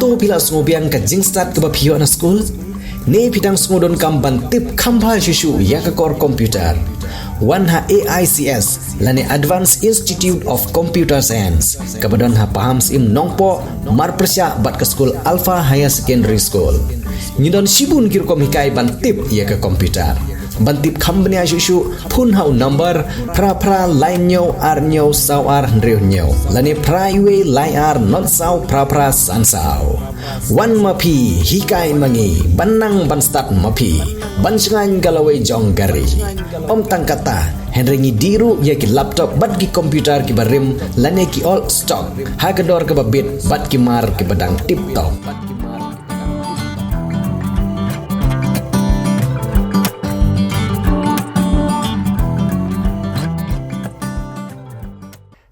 to pila sngewbha ka jing start ka ba phio na school ne phitang sngodon kam ban tip khambha shishu ya ka kor computer one ha AICS lane Advanced Institute of Computer Science kabadon ha paham sim Nongpoh marprsya bat ka school Alpha Higher Secondary School nyidon sibun kirkom hikai ban tip ya ka computer bantip khambnya shishu phun hau number pra line nyo ar nyo sau ar ndreu nyo lane praiwe line ar not sau pra san sau one mapi hikai mangi banang ban start mapi ban sengan galawai jong gari om tangkata henrengi diru ya ki laptop bat ki computer ki barim lane ki all stock hagador ke babit bat ki mar ki badang tip top.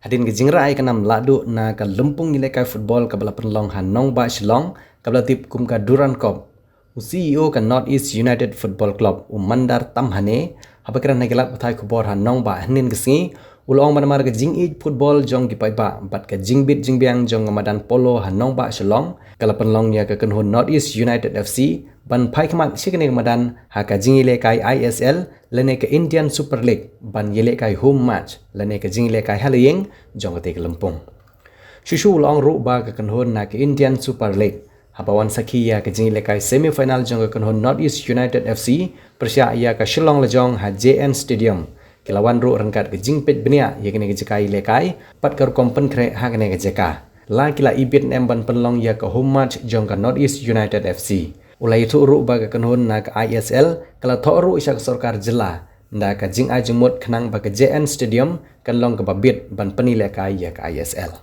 Hadin ke jingrai kanam ladu na ka lempung Lehkai football ka bala penlong han Nongba Shillong ka bala tip kum ka Duran Cup CEO ka North East United Football Club mandar tamhane habakran na gelat pathai khubor han Nongba hanin kesingi ulong manamar ka jing ij football jong ki paiba bat ka jingbit jingbiang jong madan polo han Nongba Shillong kala penlong ya ka kenhun North East United FC ban phai khamat sikene madan ha ka jingi Lehkai ISL lene ka Indian Super League ban Lehkai home match lene ka jingi Lehkai halayeng jong te lempung shushu ulong ru ba ka kenhun na ka Indian Super League hapawan sakhi ya ka jingi Lehkai semi final jong ka kenhun North East United FC persya ya ka Shillong lejong ha JN Stadium kilawan ru rangkat ke jingpet benia ya kene ke jekai Lehkai pat kar kompen kre ha kene ke jeka la kila ibit nem ban penlong ya ka home match jong ka North East United FC ulai thu ru ba ka kanhun na ka ISL kala tho ru isyak sarkar jela nda ka jing ajmut khnang ba ka JN Stadium kanlong ka babit ban pani Lehkai ya ka ISL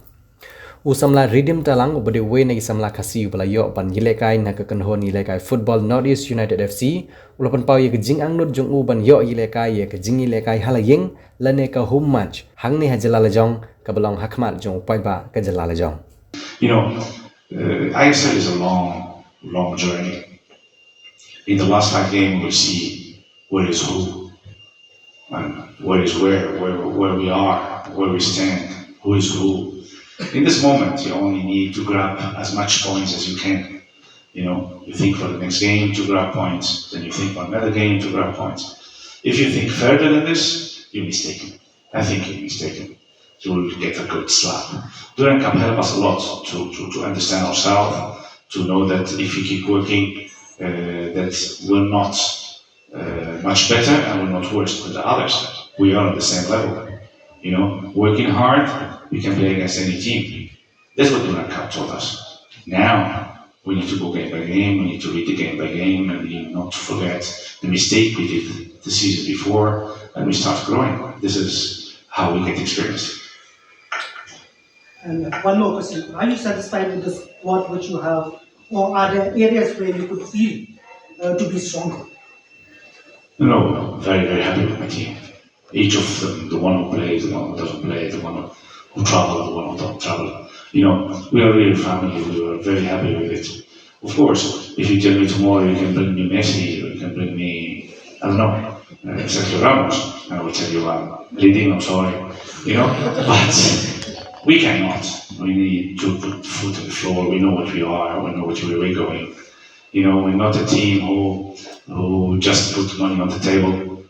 usamla redeem talang ubade we na isamla khasi bala yo ban Lehkai na ka kanhun Lehkai football North East United FC ulapan pau ya ka jing angnut jong u ban yo Lehkai ya ka jingi Lehkai halayeng lane ka home match hang ne hajala lajong ka balong hakmat jong pai ba ka jala lajong ISL is a long journey. In the last 5 games, we see where is who, and where is where we are, where we stand, who is who. In this moment, you only need to grab as much points as you can. You think for the next game to grab points, then you think for another game to grab points. If you think further than this, you're mistaken. I think you're mistaken. You will get a good slap. During Cup help us a lot to understand ourselves, to know that if we keep working, that we're not much better and we're not worse than the others. We are on the same level. Working hard, we can play against any team. That's what Duran Cup told us. Now, we need to go game by game, we need to read the game by game, and we need not to forget the mistake we did the season before, and we start growing. This is how we get experience. And one more question. Are you satisfied with the squad which you have? Or are there areas where you could feel to be stronger? No, very, very happy with my team. Each of them, the one who plays, the one who doesn't play, the one who travels, the one who don't travel. We are really family, we are very happy with it. Of course, if you tell me tomorrow you can bring me Messi, or you can bring me, I don't know, Sergio Ramos, I will tell you I'm bleeding, I'm sorry, but we cannot. We need to put foot on the floor. We know what we are. We know where we're going. We're not a team who just put money on the table.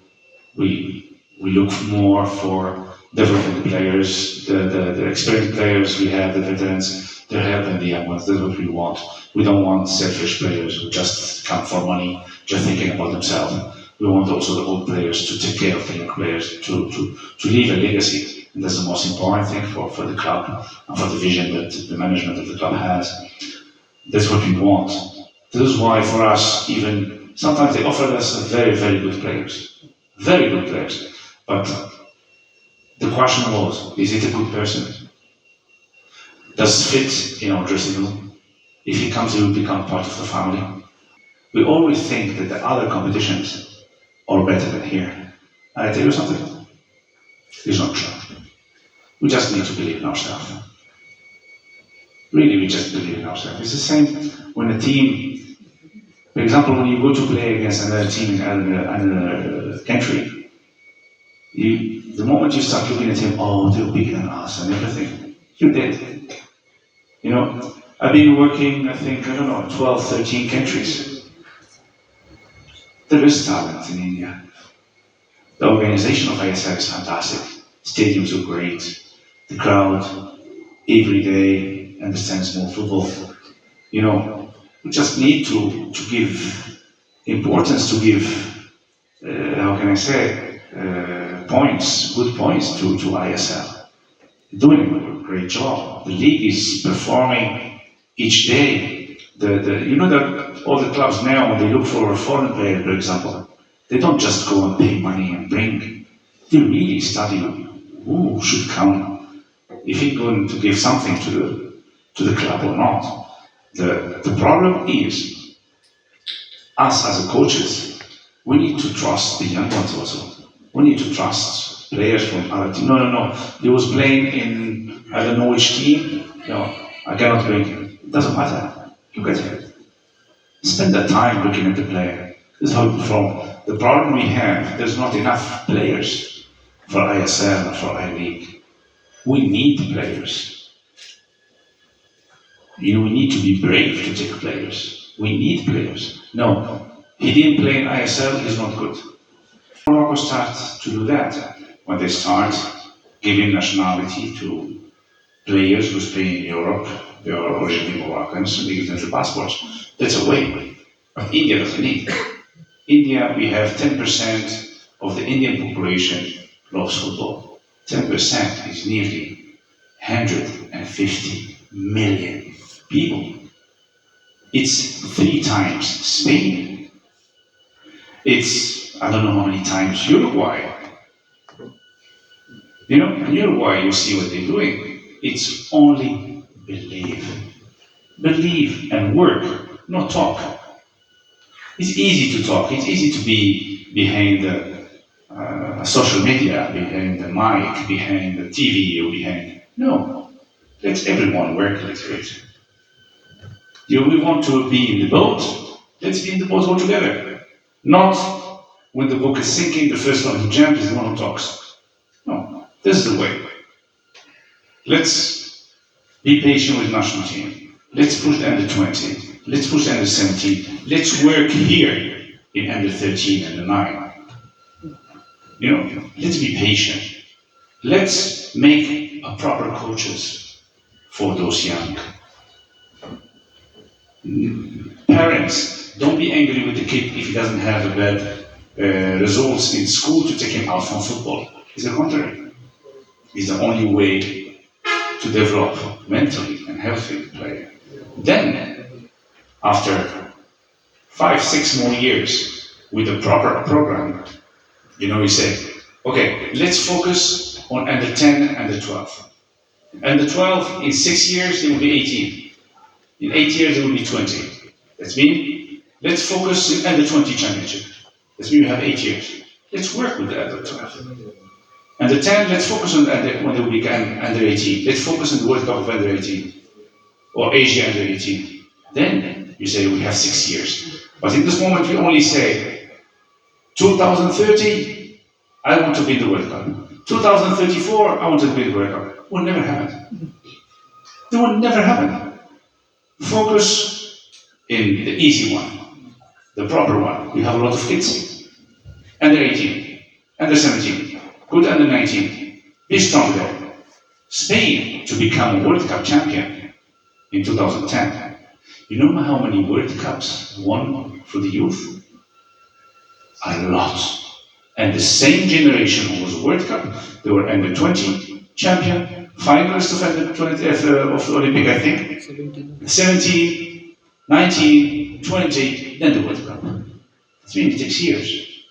We look more for developing the players, the experienced players we have, the veterans. They're helping the young ones. That's what we want. We don't want selfish players who just come for money, just thinking about themselves. We want also the old players to take care of the young players, to leave a legacy. And that's the most important thing for the club and for the vision that the management of the club has. That's what we want. This is why for us, even sometimes they offered us very, very good players. Very good players. But the question was, is it a good person? Does it fit in our dressing room? If he comes, he will become part of the family. We always think that the other competitions are better than here. And I tell you something, it's not true. We just need to believe in ourselves. Really, we just believe in ourselves. It's the same when a team, for example, when you go to play against another team in another country, the moment you start looking at him, oh, they're bigger than us and everything, you're dead. I've been working, I think, 12, 13 countries. There is talent in India. The organization of ISL is fantastic. Stadiums are great. The crowd every day understands more football. We just need to give importance, to give, how can I say, points, good points to ISL. Doing a great job. The league is performing each day. That all the clubs now, when they look for a foreign player, for example, they don't just go and pay money and bring. They really study who should come, if he's going to give something to the club or not. The problem is, us as a coaches, we need to trust the young ones also. We need to trust players from other teams. No. He was playing in, I don't know which team. No, I cannot bring him. It doesn't matter. Look at him. Spend the time looking at the player. This is how we perform. The problem we have, there's not enough players for ISL or for I-League. We need players. We need to be brave to take players. We need players. No, he didn't play in ISL, he's not good. Morocco starts to do that when they start giving nationality to players who play in Europe. They are originally Moroccans, and they give them the passports. That's a way. But India doesn't need. India, we have 10% of the Indian population loves football. 10% is nearly 150 million people. It's 3 times Spain. It's, I don't know how many times Uruguay. In Uruguay you see what they're doing. It's only believe. Believe and work, not talk. It's easy to talk, it's easy to be behind the social media, behind the mic, behind the TV, or behind... No, let everyone work like it. We want to be in the boat, let's be in the boat all together. Not when the boat is sinking, the first one who jumps is the one who talks. No, this is the way. Let's be patient with national team. Let's push the under 20. Let's push the under 17. Let's work here in under 13 and the 9. Let's be patient. Let's make a proper coaches for those young. Parents, don't be angry with the kid if he doesn't have a bad results in school to take him out from football. It's the contrary. It's the only way to develop mentally and healthy player. Then, after 5, 6 more years with a proper program, we say, okay, let's focus on under 10 and under 12. Under 12, in 6 years, they will be 18. In 8 years, they will be 20. That means, let's focus on under 20 championship. That means we have 8 years. Let's work with the under 12. Under 10, let's focus on when they will be under 18. Let's focus on the World Cup of under 18. Or Asia under 18. Then, you say we have 6 years. But in this moment, we only say, 2030, I want to be in the World Cup. 2034, I want to be in the World Cup. It will never happen. It will never happen. Focus in the easy one, the proper one. We have a lot of kids. Under 18, under 17, good under 19. Be strong there. Spain to become a World Cup champion in 2010. You know how many World Cups won for the youth? A lot. And the same generation who was World Cup, they were under 20 champion, finalists of under 20 of the Olympic, I think. 17, 19, 20, then the World Cup. It's been 6 years.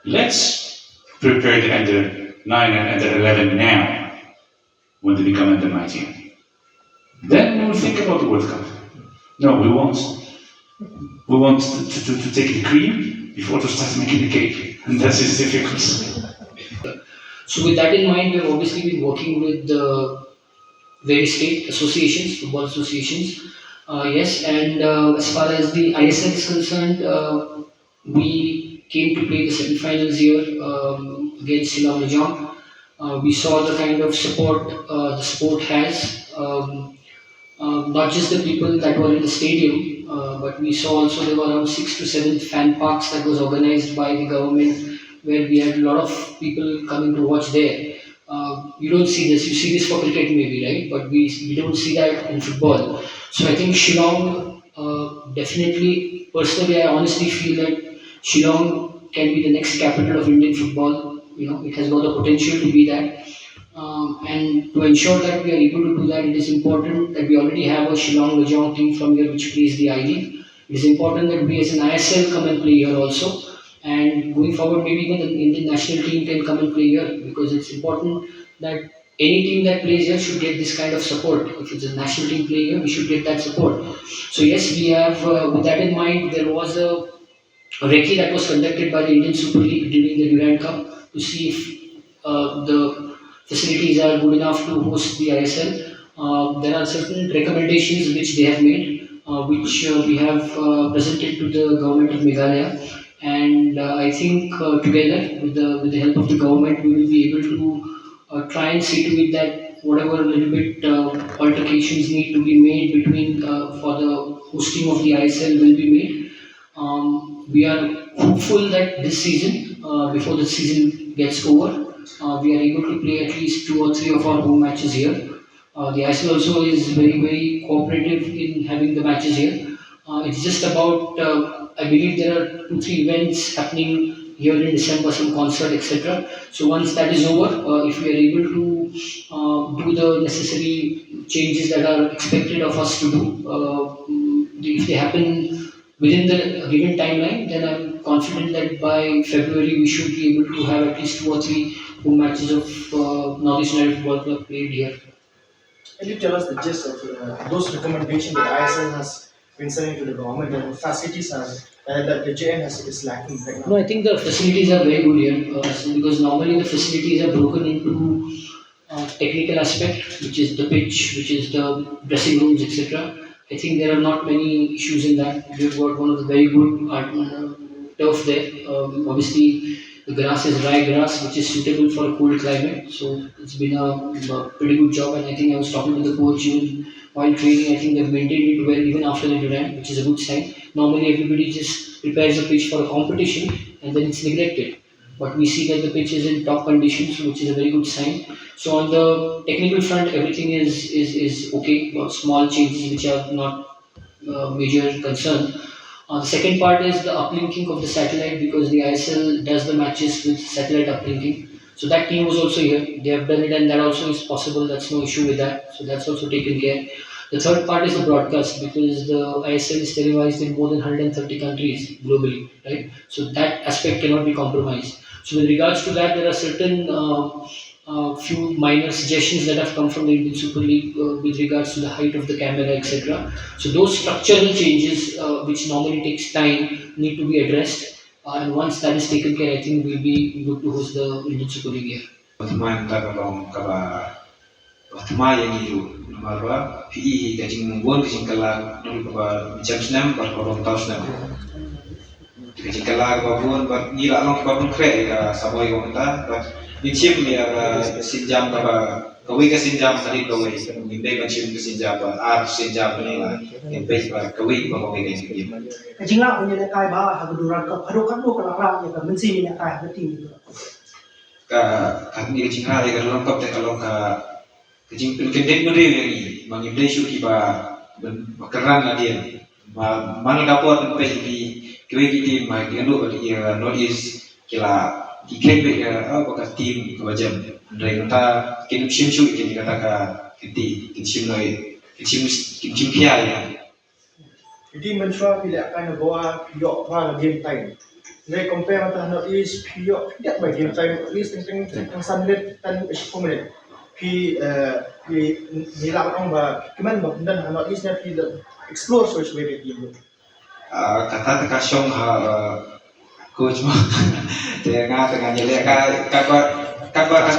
Let's prepare the under 9 and under 11 now, when they become under 19. Then we will think about the World Cup. No, we want to take the cream before to start making the cake, and that is difficult. So with that in mind, we have obviously been working with the various state associations, football associations. Yes, and as far as the ISL is concerned, we came to play the semi-finals here against Shillong and jong. We saw the kind of support the sport has. Not just the people that were in the stadium, but we saw also there were around 6 to 7 fan parks that was organized by the government, where we had a lot of people coming to watch there. You don't see this. You see this for cricket maybe, right? But we don't see that in football. So I think Shillong, definitely, personally, I honestly feel that Shillong can be the next capital of Indian football. You know, it has got the potential to be that. And to ensure that we are able to do that, it is important that we already have a Shillong Lejong team from here which plays the I-League. It is important that we as an ISL come and play here also. And going forward, maybe even the Indian national team can come and play here, because it's important that any team that plays here should get this kind of support. If it's a national team play here, we should get that support. So yes, we have, with that in mind, there was a recce that was conducted by the Indian Super League during the Durand Cup to see if the facilities are good enough to host the ISL. There are certain recommendations which they have made, which we have presented to the government of Meghalaya, and I think together with the help of the government, we will be able to try and see to it that whatever little bit altercations need to be made between for the hosting of the ISL will be made. We are hopeful that this season, before the season gets over, we are able to play at least 2 or 3 of our home matches here. The ISL also is very cooperative in having the matches here. It's just about, I believe there are 2 3 events happening here in December, some concert, etc. So once that is over, if we are able to do the necessary changes that are expected of us to do, if they happen within the given timeline, then I'm confident that by February we should be able to have at least 2 or 3 home matches of Northeast United Football Club played here. Can you tell us the gist of those recommendations that ISL has been sending to the government and the facilities that the JN is lacking right now? No, I think the facilities are very good here, because normally the facilities are broken into technical aspect, which is the pitch, which is the dressing rooms, etc. I think there are not many issues in that. We've got one of the very good turf there. Obviously, the grass is dry grass, which is suitable for a cold climate. So it's been a pretty good job. And I think I was talking to the coach even while training. I think they've maintained it well even after the Durand, which is a good sign. Normally, everybody just prepares a pitch for a competition and then it's neglected. But we see that the pitch is in top conditions, which is a very good sign. So on the technical front, everything is okay. Small changes which are not major concern. The second part is the uplinking of the satellite, because the ISL does the matches with satellite uplinking. So that team was also here. They have done it, and that also is possible. That's no issue with that. So that's also taken care. The third part is the broadcast, because the ISL is televised in more than 130 countries globally, right? So that aspect cannot be compromised. So with regards to that, there are certain few minor suggestions that have come from the Indian Super League with regards to the height of the camera, etc. So those structural changes, which normally takes time, need to be addressed. And once that is taken care, I think we'll be good to host the Indian Super League here. Teman tagalong kaba Tama yang itu nama PE kajing mungguan kajing kala nuri kaba jam senam bar korong tau senam kajing kala kaba buan bar nila long kaba pun kre ya saboy kong ta bar nincim ya sinjam kaba kawai ka sinjam tadi kawai nimbe kancim ka sinjam bar ar sinjam ni lah nimbe bar kawai ka kawai kajing kim Kajing lah punya Lehkai bah haguduran kap harukan lo kalau ya kan mensi Lehkai beting itu. ka kami kajing ha ya kalau kap te kalau ka kajing pendek beri lagi mengimlai syu kiba berkeran lah dia mana kapor tempat di kue kita mai dianu bagi notice kila dikai be apa tim kewajib dari kata kita sim kita kata ka kita sim noi kita pia ya Jadi mencoba pilih akan bawa pihak pada game time. Jadi compare antara notice pihak tidak bagi game time at least tentang 3 minit dan 10 minit. Pi nila orang ba kiman ba dan not is na pi explore so way game kata kasyong coach mo dia tengah nyele kabar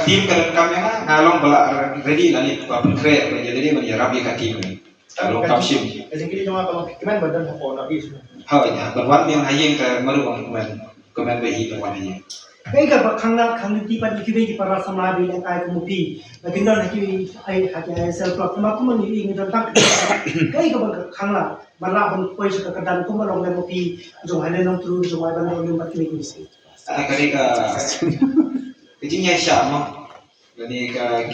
tim kalau kami ngalong bala ready lali papun kre jadi menjarap di tim kalau kapsim jadi kita cuma kalau kiman ba dan apa not is ha ya berwan yang hayeng ke maru komen behi berwan hayeng Kaya ba khangli ti pan ikibe ki para samla bi Lehkai kumupi lakindo na ki ai hati ISL club ma kuma ni ingin tentang kaya ba khangla bala hon poi sa kadan kuma long le mupi jong hale nong tru jong ai ban long mat ni ni si Kali ka kejinya sya mo. Gani ka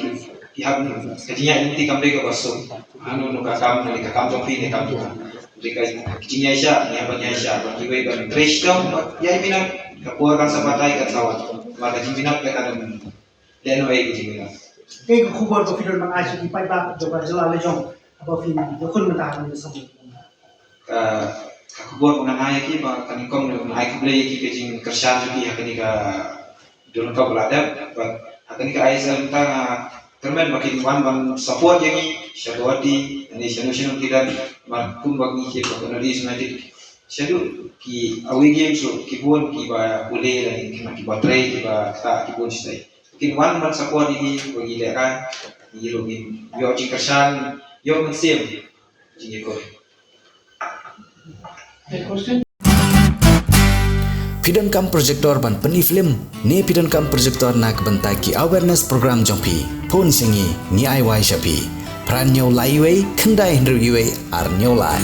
ihab kejinya inti kambe ka baso. Anu no ka kam ni ka kam jong pi ni kam jong. Jadi kejinya sya ni apa nya sya bagi we kan trash down ya minat kapur kan sabatai kat lawan. Maka jiminat ka kan leno ai kejinya. kaya khubor ko fidor mang aji ki pai ba jo ba jala le jong aba fin yo kun mata han sa Ka khubor mengenai ki ba kan kom no ai kuble ki kejing kersan ki hakani ka don ka belada ba hakani ka ISL ta termen makin wan support yang syadwati ini solution tidak pun bagi ki ba kan di Synod syadu ki awi game so ki pun ki ba boleh dan ki ba try ki ba ta ki pun stay mungkin wan support ini bagi Lehkai ni login yo jing kersan yo mensim jing ko. Pidon kam projector ban peni film ne pidon kam projector nak bentai ki awareness program jongpi phun singi ni ai wai shapi pran nyau lai wei khandai hendru gi wei ar nyau lai